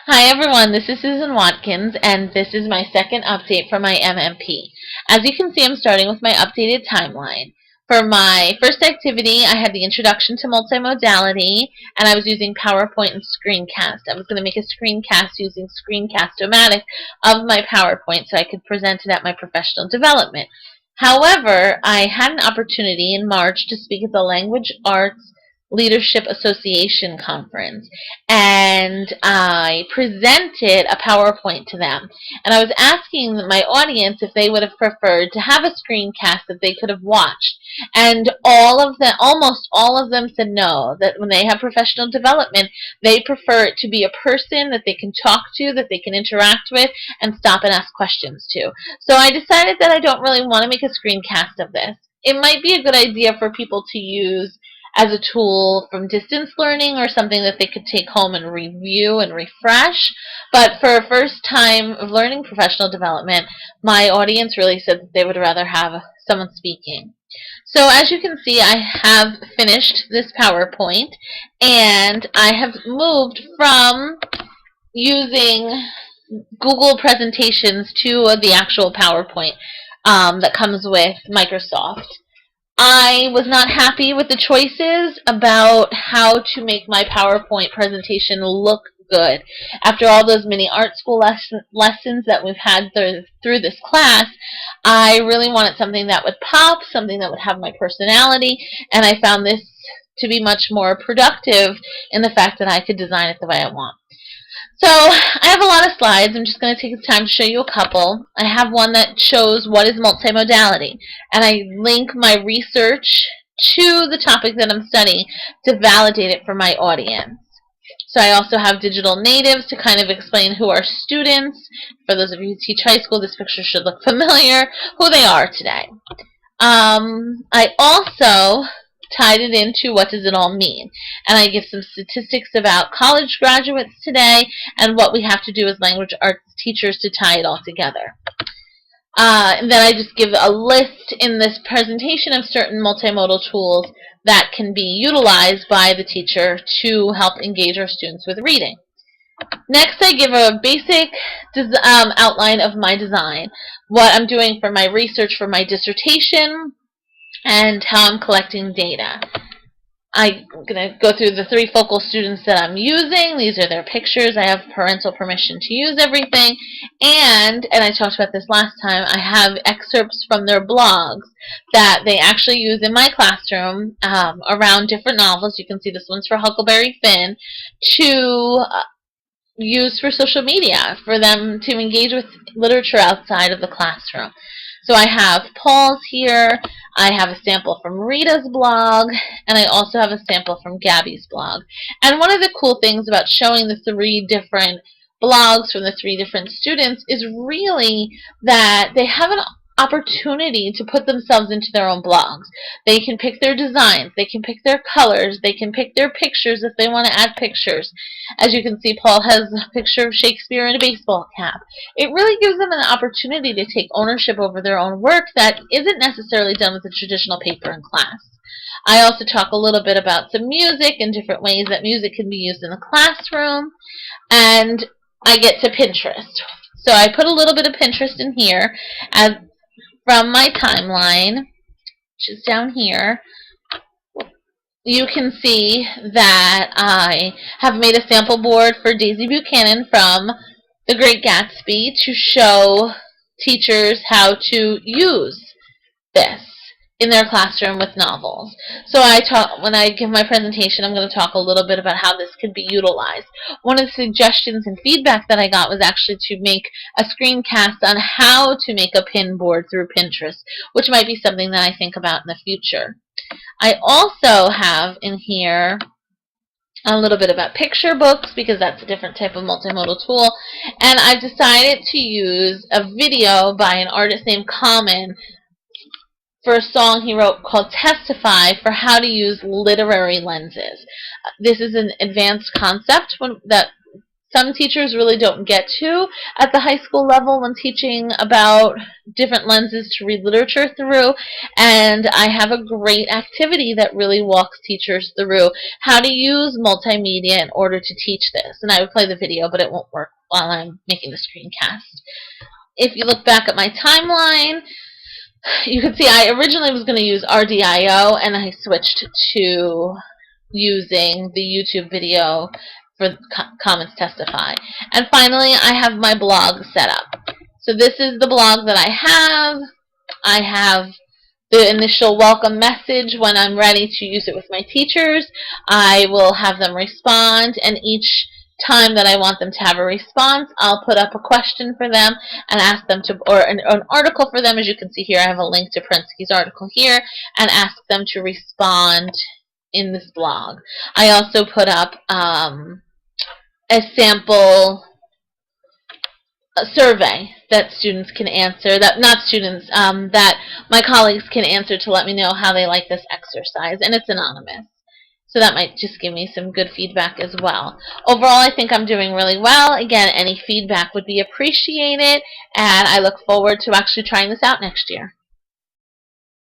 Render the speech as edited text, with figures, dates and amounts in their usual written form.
Hi everyone, this is Susan Watkins, and this is my second update for my MMP. As you can see, I'm starting with my updated timeline. For my first activity, I had the introduction to multimodality, and I was using PowerPoint and Screencast. I was going to make a screencast using Screencast-O-Matic of my PowerPoint so I could present it at my professional development. However, I had an opportunity in March to speak at the Language Arts Leadership Association conference, and I presented a PowerPoint to them, and I was asking my audience if they would have preferred to have a screencast that they could have watched, and almost all of them said no, that when they have professional development, they prefer it to be a person that they can talk to, that they can interact with, and stop and ask questions to. So I decided that I don't really want to make a screencast of this. It might be a good idea for people to use as a tool from distance learning or something that they could take home and review and refresh. But for a first time of learning professional development, my audience really said that they would rather have someone speaking. So as you can see, I have finished this PowerPoint, and I have moved from using Google presentations to the actual PowerPoint that comes with Microsoft. I was not happy with the choices about how to make my PowerPoint presentation look good. After all those mini art school lessons that we've had through this class, I really wanted something that would pop, something that would have my personality, and I found this to be much more productive in the fact that I could design it the way I want. So I have a lot of slides. I'm just going to take the time to show you a couple. I have one that shows what is multimodality, and I link my research to the topic that I'm studying to validate it for my audience. So I also have digital natives to kind of explain who are students. For those of you who teach high school, this picture should look familiar, who they are today. I also tied it into what does it all mean, and I give some statistics about college graduates today and what we have to do as language arts teachers to tie it all together. And then I just give a list in this presentation of certain multimodal tools that can be utilized by the teacher to help engage our students with reading. Next, I give a basic outline of my design, what I'm doing for my research for my dissertation, and how I'm collecting data. I'm going to go through the 3 focal students that I'm using. These are their pictures. I have parental permission to use everything. And I talked about this last time, I have excerpts from their blogs that they actually use in my classroom around different novels. You can see this one's for Huckleberry Finn, to use for social media, for them to engage with literature outside of the classroom. So I have Paul's here, I have a sample from Rita's blog, and I also have a sample from Gabby's blog. And one of the cool things about showing the 3 different blogs from the 3 different students is really that they have an opportunity to put themselves into their own blogs. They can pick their designs, they can pick their colors, they can pick their pictures if they want to add pictures. As you can see, Paul has a picture of Shakespeare in a baseball cap. It really gives them an opportunity to take ownership over their own work that isn't necessarily done with a traditional paper in class. I also talk a little bit about some music and different ways that music can be used in the classroom, and I get to Pinterest. So I put a little bit of Pinterest in here as from my timeline, which is down here. You can see that I have made a sample board for Daisy Buchanan from The Great Gatsby to show teachers how to use this in their classroom with novels. So when I give my presentation, I'm going to talk a little bit about how this could be utilized. One of the suggestions and feedback that I got was actually to make a screencast on how to make a pin board through Pinterest, which might be something that I think about in the future. I also have in here a little bit about picture books, because that's a different type of multimodal tool, and I've decided to use a video by an artist named Common for a song he wrote called Testify, for how to use literary lenses. This is an advanced concept that some teachers really don't get to at the high school level when teaching about different lenses to read literature through. And I have a great activity that really walks teachers through how to use multimedia in order to teach this. And I would play the video, but it won't work while I'm making the screencast. If you look back at my timeline, you can see I originally was going to use RDIO, and I switched to using the YouTube video for Comments Testify. And finally, I have my blog set up. So this is the blog that I have. I have the initial welcome message when I'm ready to use it with my teachers. I will have them respond, and each time that I want them to have a response, I'll put up a question for them and ask them to, or an article for them. As you can see here, I have a link to Prensky's article here, and ask them to respond in this blog. I also put up a sample survey that students can answer, that my colleagues can answer to let me know how they like this exercise, and it's anonymous. So that might just give me some good feedback as well. Overall, I think I'm doing really well. Again, any feedback would be appreciated, and I look forward to actually trying this out next year.